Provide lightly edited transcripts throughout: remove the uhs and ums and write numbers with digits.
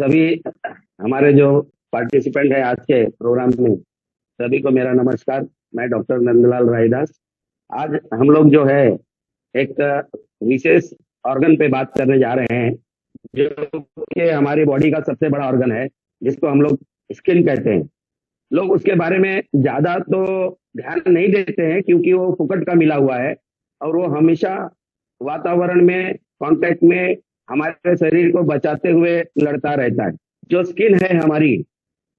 सभी हमारे जो पार्टिसिपेंट है आज के प्रोग्राम में, सभी को मेरा नमस्कार। मैं डॉक्टर नंदलाल रायदास। आज हम लोग जो है एक विशेष ऑर्गन पे बात करने जा रहे हैं, जो कि हमारी बॉडी का सबसे बड़ा ऑर्गन है, जिसको हम लोग स्किन कहते हैं। लोग उसके बारे में ज्यादा तो ध्यान नहीं देते हैं, क्योंकि वो फुकट का मिला हुआ है और वो हमेशा वातावरण में कांटेक्ट में हमारे शरीर को बचाते हुए लड़ता रहता है। जो स्किन है हमारी,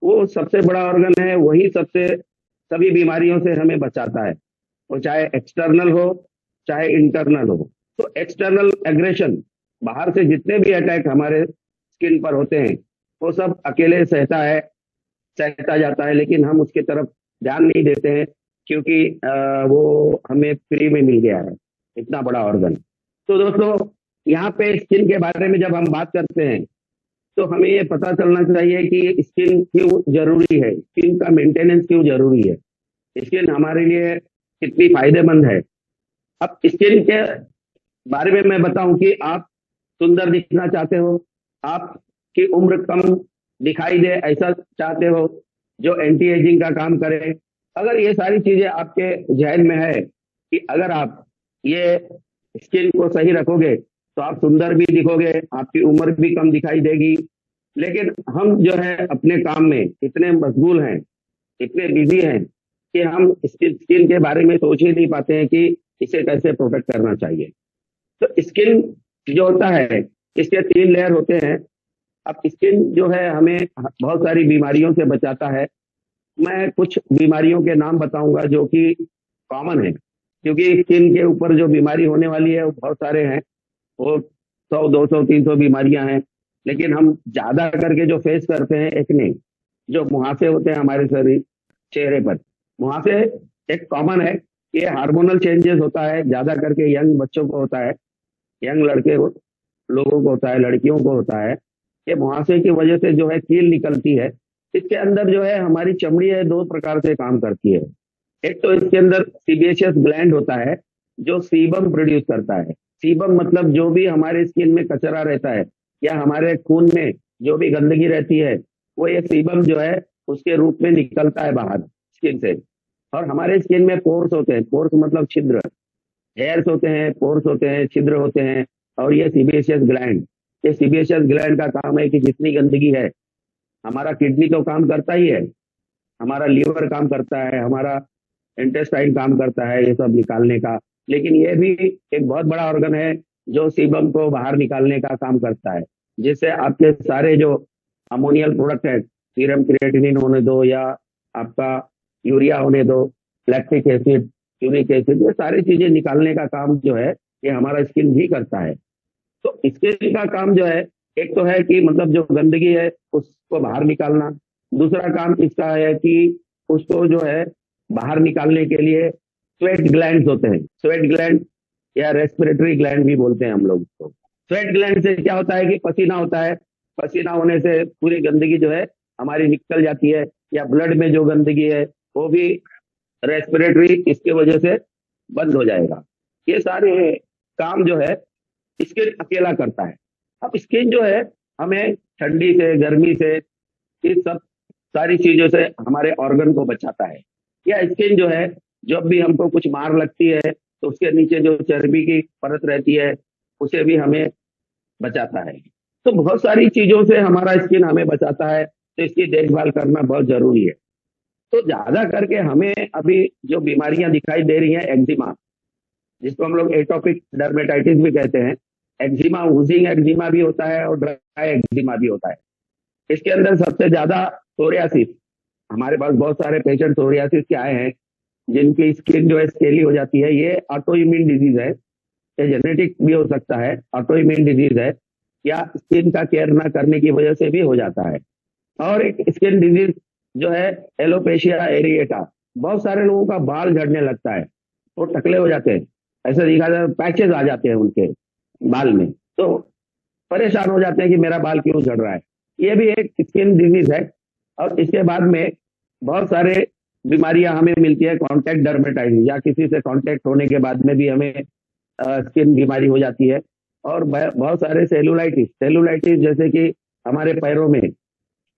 वो सबसे बड़ा ऑर्गन है। वही सबसे सभी बीमारियों से हमें बचाता है, वो चाहे एक्सटर्नल हो चाहे इंटरनल हो। तो एक्सटर्नल एग्रेशन, बाहर से जितने भी अटैक हमारे स्किन पर होते हैं, वो सब अकेले सहता जाता है, लेकिन हम उसकी तरफ ध्यान नहीं देते हैं, क्योंकि वो हमें फ्री में मिल गया है, इतना बड़ा ऑर्गन। तो दोस्तों, यहाँ पे स्किन के बारे में जब हम बात करते हैं, तो हमें ये पता चलना चाहिए कि स्किन क्यों जरूरी है, स्किन का मेंटेनेंस क्यों जरूरी है, स्किन हमारे लिए कितनी फायदेमंद है। अब स्किन के बारे में मैं बताऊं कि आप सुंदर दिखना चाहते हो, आपकी उम्र कम दिखाई दे ऐसा चाहते हो, जो एंटी एजिंग का काम करे। अगर ये सारी चीजें आपके जहन में है कि अगर आप ये स्किन को सही रखोगे, तो आप सुंदर भी दिखोगे, आपकी उम्र भी कम दिखाई देगी। लेकिन हम जो है अपने काम में इतने मशगूल हैं, इतने बिजी हैं, कि हम स्किन के बारे में सोच ही नहीं पाते हैं कि इसे कैसे प्रोटेक्ट करना चाहिए। तो स्किन जो होता है, इसके 3 लेयर होते हैं। अब स्किन जो है हमें बहुत सारी बीमारियों से बचाता है। मैं कुछ बीमारियों के नाम बताऊंगा जो कि कॉमन है, क्योंकि स्किन के ऊपर जो बीमारी होने वाली है वो बहुत सारे हैं। वो 100 200 300 बीमारियां हैं, लेकिन हम ज्यादा करके जो फेस करते हैं, एक्ने, जो मुहासे होते हैं हमारे शरीर चेहरे पर, मुहासे एक कॉमन है। ये हार्मोनल चेंजेस होता है, ज्यादा करके यंग बच्चों को होता है, यंग लोगों को होता है, लड़कियों को होता है। ये मुहासे की वजह से जो है कील निकलती है। इसके अंदर जो है हमारी चमड़ी है, 2 प्रकार से काम करती है। एक तो इसके अंदर सीबेशियस ग्लैंड होता है, जो सीबम प्रोड्यूस करता है। सीबम मतलब जो भी हमारे स्किन में कचरा रहता है, या हमारे खून में जो भी गंदगी रहती है, वो ये सीबम जो है उसके रूप में निकलता है बाहर स्किन से। और हमारे स्किन में पोर्स होते हैं, पोर्स मतलब छिद्र, हेयर्स होते हैं, पोर्स होते हैं, छिद्र होते हैं। और ये सीबेशियस ग्लैंड, ये सीबेशियस ग्लैंड का काम है कि जितनी गंदगी है, हमारा किडनी तो काम करता ही है, हमारा लीवर काम करता है, हमारा इंटेस्टाइन काम करता है ये सब निकालने का। लेकिन ये भी एक बहुत बड़ा ऑर्गन है जो सीबम को बाहर निकालने का काम करता है, जिससे आपके सारे जो अमोनियल प्रोडक्ट है, सीरम क्रिएटिनिन होने दो या आपका यूरिया होने दो, लैक्टिक एसिड, यूरिक एसिड, ये सारी चीजें निकालने का काम जो है ये हमारा स्किन भी करता है। तो स्किन का काम जो है, एक तो है कि मतलब जो गंदगी है उसको बाहर निकालना। दूसरा काम इसका है कि उसको जो है बाहर निकालने के लिए स्वेट ग्लैंड्स होते हैं। स्वेट ग्लैंड या रेस्पिरेटरी ग्लैंड भी बोलते हैं हम लोग उसको। स्वेट ग्लैंड से क्या होता है कि पसीना होता है, पसीना होने से पूरी गंदगी जो है हमारी निकल जाती है, या ब्लड में जो गंदगी है वो भी रेस्पिरेटरी इसके वजह से बंद हो जाएगा। ये सारे काम जो है स्किन अकेला करता है। अब स्किन जो है हमें ठंडी से, गर्मी से, इस सब सारी चीजों से हमारे ऑर्गन को बचाता है। या स्किन जो है, जब भी हमको कुछ मार लगती है, तो उसके नीचे जो चर्बी की परत रहती है, उसे भी हमें बचाता है। तो बहुत सारी चीजों से हमारा स्किन हमें बचाता है, तो इसकी देखभाल करना बहुत जरूरी है। तो ज्यादा करके हमें अभी जो बीमारियां दिखाई दे रही हैं, एक्जिमा, जिसको हम लोग एटोपिक डर्मेटाइटिस भी कहते हैं, एक्जिमा, वूजिंग एक्जिमा भी होता है और ड्राई एक्जिमा भी होता है। इसके अंदर सबसे ज्यादा सोरियासिस, हमारे पास बहुत सारे पेशेंट सोरियासिस के आए हैं, जिनकी स्किन जो है स्केली हो जाती है। ये ऑटो इम्यून डिजीज है, ये जेनेटिक भी हो सकता है, ऑटो इम्यून डिजीज है, या स्किन का केयर ना करने की वजह से भी हो जाता है। और एक स्किन डिजीज जो है एलोपेशिया एरिएटा, बहुत सारे लोगों का बाल झड़ने लगता है, वो टकले हो जाते हैं, ऐसे दिखा जाए पैचेस आ जाते हैं उनके बाल में, तो परेशान हो जाते हैं कि मेरा बाल क्यों झड़ रहा है। ये भी एक स्किन डिजीज है। और इसके बाद में बहुत सारे बीमारियां हमें मिलती है, कॉन्टैक्ट डर्मेटाइटिस, या किसी से कॉन्टैक्ट होने के बाद में भी हमें स्किन बीमारी हो जाती है। और बहुत सारे सेलुलाइटिस, सेलुलाइटिस जैसे कि हमारे पैरों में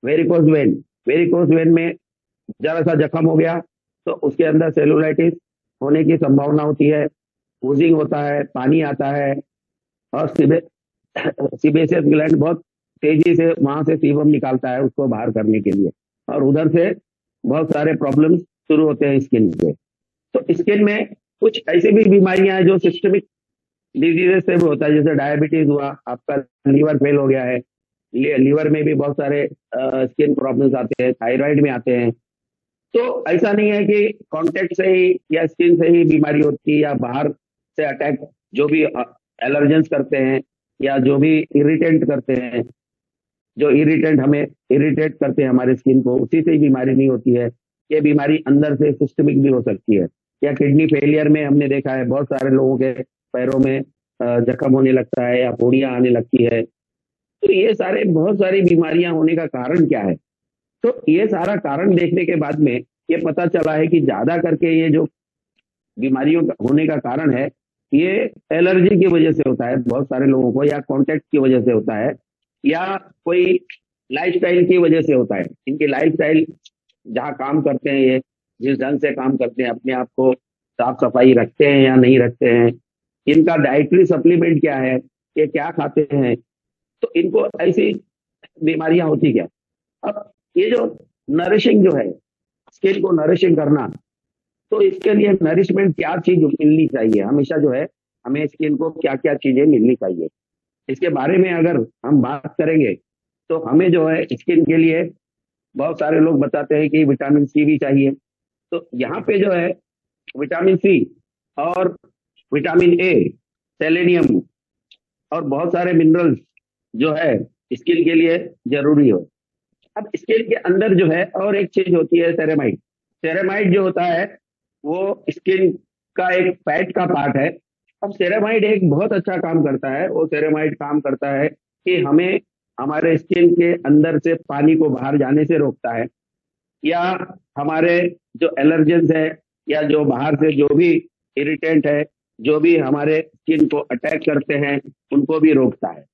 वेरिकोज वेन में जरा सा जख्म हो गया तो उसके अंदर सेलुलाइटिस होने की संभावना होती है, ओजिंग होता है, पानी आता है, और सीबेसियस ग्लैंड बहुत तेजी से वहां से सीबम निकालता है उसको बाहर करने के लिए, और उधर से बहुत सारे प्रॉब्लम्स शुरू होते हैं स्किन पे। तो स्किन में कुछ ऐसी भी बीमारियां हैं जो सिस्टमिक डिजीजेस से भी होता है, जैसे डायबिटीज हुआ, आपका लीवर फेल हो गया है, लीवर में भी बहुत सारे स्किन प्रॉब्लम्स आते हैं, थायराइड में आते हैं। तो ऐसा नहीं है कि कांटेक्ट से ही या स्किन से ही बीमारी होती है, या बाहर से अटैक, जो भी एलर्जेंस करते हैं या जो भी इरिटेंट करते हैं, जो इरिटेंट हमें इरिटेट करते हैं हमारे स्किन को, उसी से ही बीमारी नहीं होती है। ये बीमारी अंदर से सिस्टमिक भी हो सकती है। या किडनी फेलियर में हमने देखा है बहुत सारे लोगों के पैरों में जख्म होने लगता है या पोड़ियां आने लगती है। तो ये सारे बहुत सारी बीमारियां होने का कारण क्या है? तो ये सारा कारण देखने के बाद में ये पता चला है कि ज्यादा करके ये जो बीमारियों का होने का कारण है, ये एलर्जी की वजह से होता है बहुत सारे लोगों को, या कॉन्टेक्ट की वजह से होता है, या कोई लाइफस्टाइल की वजह से होता है। इनकी लाइफस्टाइल, जहाँ काम करते हैं ये, जिस ढंग से काम करते हैं, अपने आप को साफ सफाई रखते हैं या नहीं रखते हैं, इनका डाइटरी सप्लीमेंट क्या है, ये क्या खाते हैं, तो इनको ऐसी बीमारियां होती क्या। अब ये जो नरिशिंग जो है, स्किन को नरिशिंग करना, तो इसके लिए नरिशमेंट क्या चीज मिलनी चाहिए, हमेशा जो है हमें स्किन को क्या क्या चीजें मिलनी चाहिए, इसके बारे में अगर हम बात करेंगे तो हमें जो है स्किन के लिए बहुत सारे लोग बताते हैं कि विटामिन सी भी चाहिए। तो यहाँ पे जो है विटामिन सी और विटामिन ए, सेलेनियम और बहुत सारे मिनरल्स जो है स्किन के लिए जरूरी हो। अब स्किन के अंदर जो है और एक चीज होती है सेरेमाइड। सेरेमाइड जो होता है वो स्किन का एक फैट का पार्ट है। अब सेरेमाइड एक बहुत अच्छा काम करता है। वो सेरेमाइड काम करता है कि हमें हमारे स्किन के अंदर से पानी को बाहर जाने से रोकता है, या हमारे जो एलर्जेंस है या जो बाहर से जो भी इरिटेंट है, जो भी हमारे स्किन को अटैक करते हैं, उनको भी रोकता है।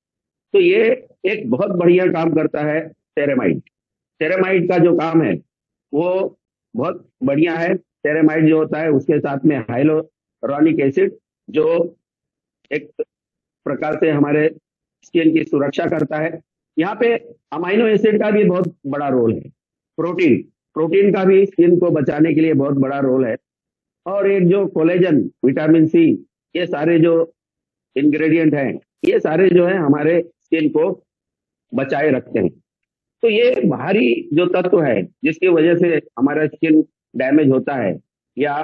तो ये एक बहुत बढ़िया काम करता है सेरेमाइड। सेरेमाइड का जो काम है वो बहुत बढ़िया है। सेरेमाइड जो होता है उसके साथ में हाइलोरॉनिक एसिड, जो एक प्रकार से हमारे स्किन की सुरक्षा करता है। यहाँ पे अमाइनो एसिड का भी बहुत बड़ा रोल है। प्रोटीन प्रोटीन का भी स्किन को बचाने के लिए बहुत बड़ा रोल है। और एक जो कोलेजन, विटामिन सी, ये सारे जो इंग्रेडिएंट हैं, ये सारे जो है हमारे स्किन को बचाए रखते हैं। तो ये बाहरी जो तत्व है जिसकी वजह से हमारा स्किन डैमेज होता है या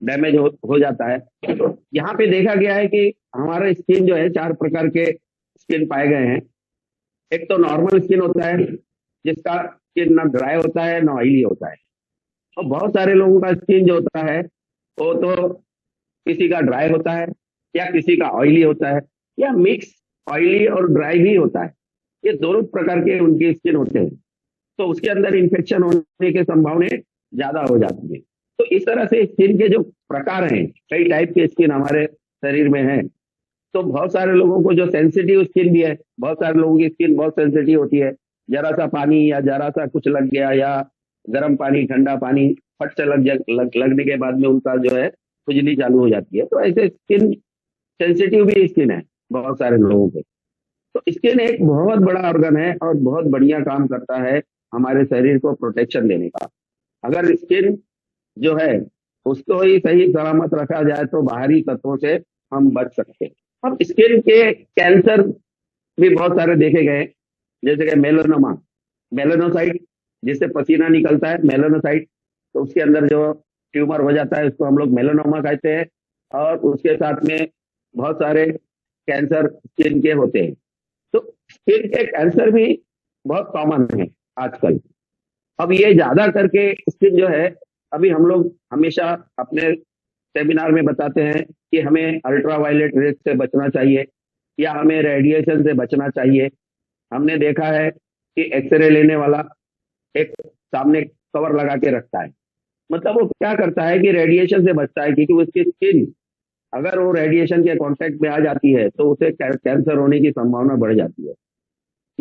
डैमेज हो जाता है, तो यहाँ पे देखा गया है कि हमारा स्किन जो है 4 प्रकार के स्किन पाए गए हैं। एक तो नॉर्मल स्किन होता है, जिसका स्किन ना ड्राई होता है ना ऑयली होता है। और बहुत सारे लोगों का स्किन जो होता है वो तो किसी का ड्राई होता है या किसी का ऑयली होता है, या मिक्स ऑयली और ड्राई भी होता है। ये दोनों प्रकार के उनके स्किन होते हैं। तो उसके अंदर इन्फेक्शन होने की संभावना ज्यादा हो जाती है। तो इस तरह से स्किन के जो प्रकार हैं, कई टाइप के स्किन हमारे शरीर में है। तो बहुत सारे लोगों को जो सेंसिटिव स्किन भी है, बहुत सारे लोगों की स्किन बहुत सेंसिटिव होती है। जरा सा पानी या जरा सा कुछ लग गया, या गर्म पानी ठंडा पानी फट से लगने के बाद में उनका जो है खुजली चालू हो जाती है। तो ऐसे स्किन सेंसिटिव भी स्किन है बहुत सारे लोगों के। तो स्किन एक बहुत बड़ा ऑर्गन है और बहुत बढ़िया काम करता है हमारे शरीर को प्रोटेक्शन देने का। अगर स्किन जो है उसको ही सही सलामत रखा जाए तो बाहरी तत्वों से हम बच सकते हैं। अब स्किन के कैंसर भी बहुत सारे देखे गए, जैसे कि मेलानोमा, मेलानोसाइट, जिससे पसीना निकलता है, मेलानोसाइट, तो उसके अंदर जो ट्यूमर हो जाता है उसको हम लोग मेलानोमा कहते हैं। और उसके साथ में बहुत सारे कैंसर स्किन के होते हैं। तो स्किन के कैंसर भी बहुत कॉमन है आजकल। अब ये ज्यादा करके स्किन जो है, अभी हम लोग हमेशा अपने सेमिनार में बताते हैं कि हमें अल्ट्रावायलेट रेस से बचना चाहिए या हमें रेडिएशन से बचना चाहिए। हमने देखा है कि एक्सरे लेने वाला एक सामने कवर लगा के रखता है, मतलब वो क्या करता है कि रेडिएशन से बचता है, क्योंकि उसकी स्किन अगर वो रेडिएशन के कांटेक्ट में आ जाती है तो उसे कैंसर होने की संभावना बढ़ जाती है।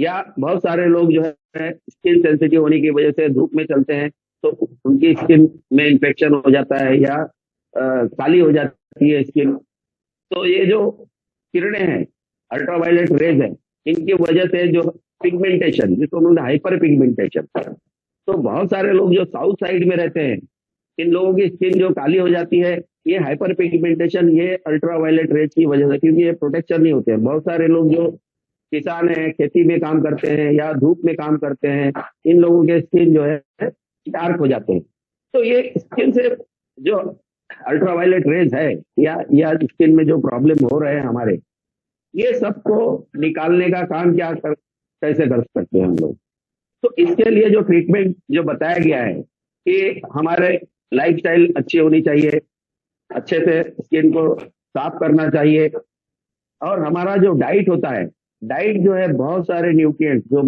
या बहुत सारे लोग जो है स्किन सेंसिटिव होने की वजह से धूप में चलते हैं, तो उनकी स्किन में इन्फेक्शन हो जाता है या काली हो जाती है स्किन। तो ये जो किरणें हैं, अल्ट्रावायलेट रेज है, इनकी वजह से जो पिगमेंटेशन, जिसको हम हाइपर पिगमेंटेशन, तो बहुत सारे लोग जो साउथ साइड में रहते हैं, इन लोगों की स्किन जो काली हो जाती है, ये हाइपर पिगमेंटेशन ये अल्ट्रावायलेट रेज की वजह से, क्योंकि ये प्रोटेक्शन नहीं होते हैं। बहुत सारे लोग जो किसान हैं, खेती में काम करते हैं या धूप में काम करते हैं, इन लोगों के स्किन जो है डार्क हो जाते हैं। तो ये स्किन से जो अल्ट्रावायलेट रेज है या स्किन में जो प्रॉब्लम हो रहे हैं हमारे, ये सबको निकालने का काम कैसे कर सकते हैं हम लोग? तो इसके लिए जो ट्रीटमेंट जो बताया गया है कि हमारे लाइफस्टाइल अच्छी होनी चाहिए, अच्छे से स्किन को साफ करना चाहिए, और हमारा जो डाइट होता है, डाइट जो है बहुत सारे न्यूट्रिएंट्स जो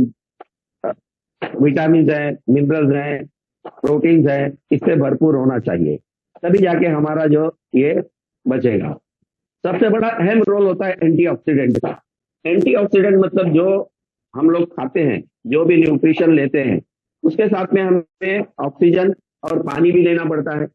विटामिन है, मिनरल्स हैं, प्रोटीन्स हैं, इससे भरपूर होना चाहिए, तभी जाके हमारा जो ये बचेगा। सबसे बड़ा अहम रोल होता है एंटीऑक्सीडेंट का। एंटीऑक्सीडेंट मतलब जो हम लोग खाते हैं, जो भी न्यूट्रिशन लेते हैं, उसके साथ में हमें ऑक्सीजन और पानी भी लेना पड़ता है।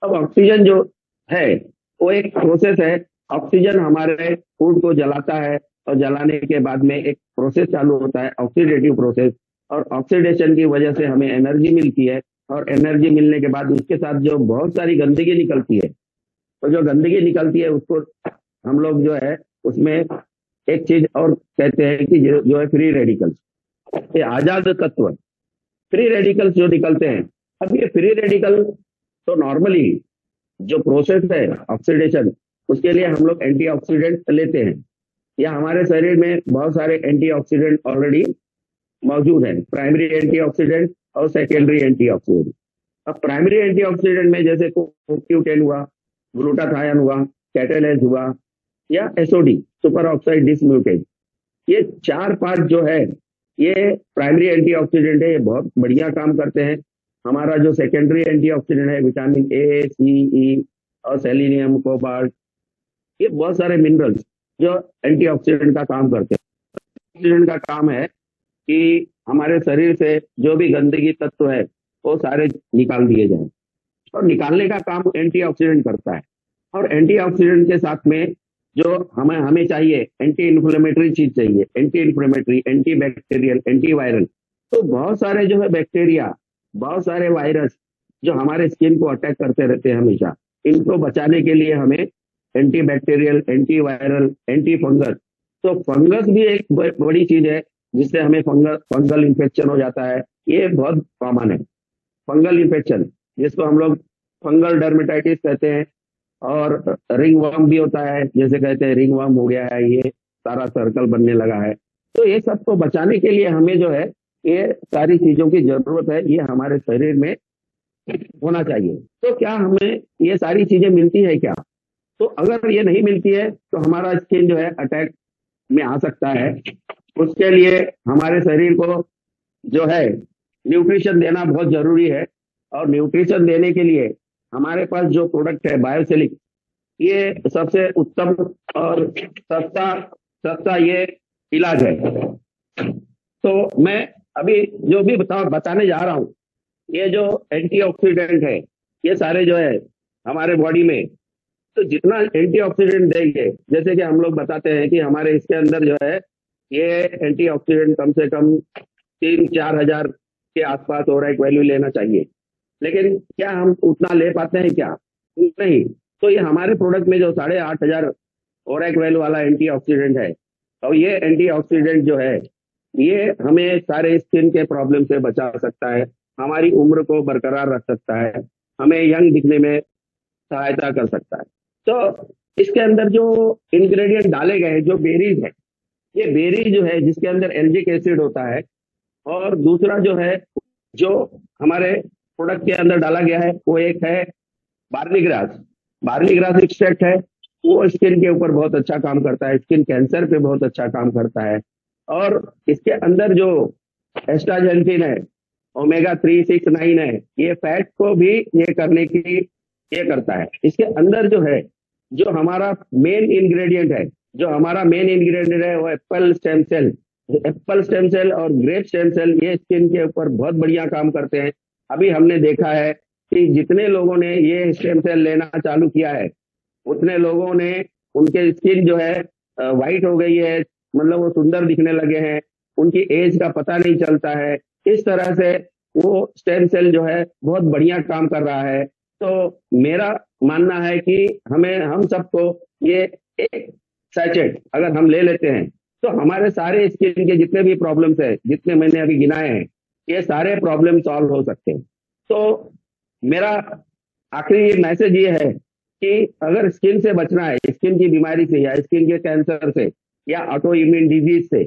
अब ऑक्सीजन जो है वो एक प्रोसेस है। ऑक्सीजन हमारे फूड को जलाता है, और जलाने के बाद में एक प्रोसेस चालू होता है, ऑक्सीडेटिव प्रोसेस, और ऑक्सीडेशन की वजह से हमें एनर्जी मिलती है, और एनर्जी मिलने के बाद उसके साथ जो बहुत सारी गंदगी निकलती है, तो जो गंदगी निकलती है उसको हम लोग जो है उसमें एक चीज और कहते हैं कि जो है फ्री रेडिकल्स, ये आजाद तत्व, फ्री रेडिकल्स जो निकलते हैं। अब ये फ्री रेडिकल तो नॉर्मली जो प्रोसेस है ऑक्सीडेशन, उसके लिए हम लोग एंटीऑक्सीडेंट लेते हैं, या हमारे शरीर में बहुत सारे एंटीऑक्सीडेंट ऑलरेडी मौजूद हैं, प्राइमरी एंटीऑक्सीडेंट और सेकेंडरी एंटीऑक्सीडेंट। अब प्राइमरी एंटीऑक्सीडेंट में जैसे CoQ10 हुआ, ग्लूटाथायन हुआ, कैटेलेज हुआ, या एसओडी, सुपर ऑक्साइड डिसम्यूटेज, ये चार पार्ट जो है ये प्राइमरी एंटीऑक्सीडेंट है, ये बहुत बढ़िया काम करते हैं। हमारा जो सेकेंडरी एंटीऑक्सीडेंट है, विटामिन ए, सी, ई और सेलेनियम, कोबाल्ट, ये बहुत सारे मिनरल्स जो एंटीऑक्सीडेंट का काम करते हैं। ऑक्सीडेंट का काम है कि हमारे शरीर से जो भी गंदगी तत्व है वो सारे निकाल दिए जाए, और निकालने का काम एंटीऑक्सीडेंट करता है। और एंटीऑक्सीडेंट के साथ में जो हमें हमें चाहिए, एंटी इन्फ्लेमेटरी चीज चाहिए, anti inflammatory, anti bacterial, anti viral. तो बहुत सारे जो है बैक्टीरिया, बहुत सारे वायरस जो हमारे स्किन को अटैक करते रहते हैं हमेशा, इनको बचाने के लिए हमें anti bacterial, anti viral, anti fungus. तो फंगस भी एक बड़ी चीज है जिससे हमें फंगल इन्फेक्शन हो जाता है, ये बहुत कॉमन है फंगल इन्फेक्शन, जिसको हम लोग फंगल डर्मेटाइटिस कहते हैं। और रिंग वर्म भी होता है, जैसे कहते हैं रिंग वर्म हो गया है, ये सारा सर्कल बनने लगा है। तो ये सब को बचाने के लिए हमें जो है ये सारी चीजों की जरूरत है, ये हमारे शरीर में होना चाहिए। तो क्या हमें ये सारी चीजें मिलती है क्या? तो अगर ये नहीं मिलती है तो हमारा स्किन जो है अटैक में आ सकता है। उसके लिए हमारे शरीर को जो है न्यूट्रिशन देना बहुत जरूरी है, और न्यूट्रिशन देने के लिए हमारे पास जो प्रोडक्ट है बायोसिलिक, ये सबसे उत्तम और सस्ता सस्ता ये इलाज है। तो मैं अभी जो भी बताने जा रहा हूँ, ये जो एंटीऑक्सीडेंट है, ये सारे जो है हमारे बॉडी में, तो जितना एंटीऑक्सीडेंट देंगे, जैसे कि हम लोग बताते हैं कि हमारे इसके अंदर जो है ये एंटीऑक्सीडेंट कम से कम 3-4 हजार के आसपास ओरेक वैल्यू लेना चाहिए, लेकिन क्या हम उतना ले पाते हैं क्या? नहीं। तो ये हमारे प्रोडक्ट में जो 8,500 ओरेक वैल्यू वाला एंटीऑक्सीडेंट है, और ये एंटीऑक्सीडेंट जो है ये हमें सारे स्किन के प्रॉब्लम से बचा सकता है, हमारी उम्र को बरकरार रख सकता है, हमें यंग दिखने में सहायता कर सकता है। तो इसके अंदर जो इंग्रेडिएंट डाले गए हैं, जो बेरीज है, ये बेरी जो है जिसके अंदर एल्जिक एसिड होता है, और दूसरा जो है जो हमारे प्रोडक्ट के अंदर डाला गया है वो एक है barley grass. Barley grass extract है, वो स्किन के ऊपर बहुत अच्छा काम करता है, स्किन कैंसर पे बहुत अच्छा काम करता है। और इसके अंदर जो एस्टाजेंटिन है, ओमेगा 3, 6, 9 है, ये फैट को भी ये करने की ये करता है। इसके अंदर जो है जो हमारा मेन इंग्रेडिएंट है, जो हमारा मेन इंग्रेडिएंट है वो apple stem cell, apple stem cell और ग्रेप स्टेम सेल ये स्किन के ऊपर बहुत बढ़िया काम करते हैं। अभी हमने देखा है कि जितने लोगों ने ये स्टेम सेल लेना चालू किया है, उतने लोगों ने उनके स्किन जो है वाइट हो गई है, मतलब वो सुंदर दिखने लगे हैं, उनकी एज का पता नहीं चलता है। इस तरह से वो स्टेम सेल जो है बहुत बढ़िया काम कर रहा है। तो मेरा मानना है कि हमें हम सबको ये एक सैचेट अगर हम ले लेते हैं तो हमारे सारे स्किन के जितने भी प्रॉब्लम्स है, जितने मैंने अभी गिनाए हैं, ये सारे प्रॉब्लम सॉल्व हो सकते हैं। तो मेरा आखिरी मैसेज ये है कि अगर स्किन से बचना है, स्किन की बीमारी से या स्किन के कैंसर से या ऑटो इम्यून डिजीज से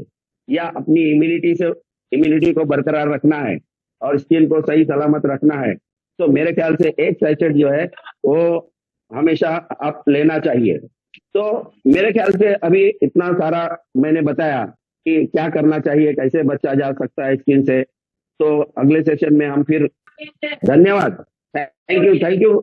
या अपनी इम्यूनिटी को बरकरार रखना है और स्किन को सही सलामत रखना है, तो मेरे ख्याल से एक सैचेट जो है वो हमेशा आप लेना चाहिए। तो मेरे ख्याल से अभी इतना सारा मैंने बताया कि क्या करना चाहिए, कैसे बचा जा सकता है स्किन से। तो अगले सेशन में हम फिर, धन्यवाद, थैंक यू, थैंक यू।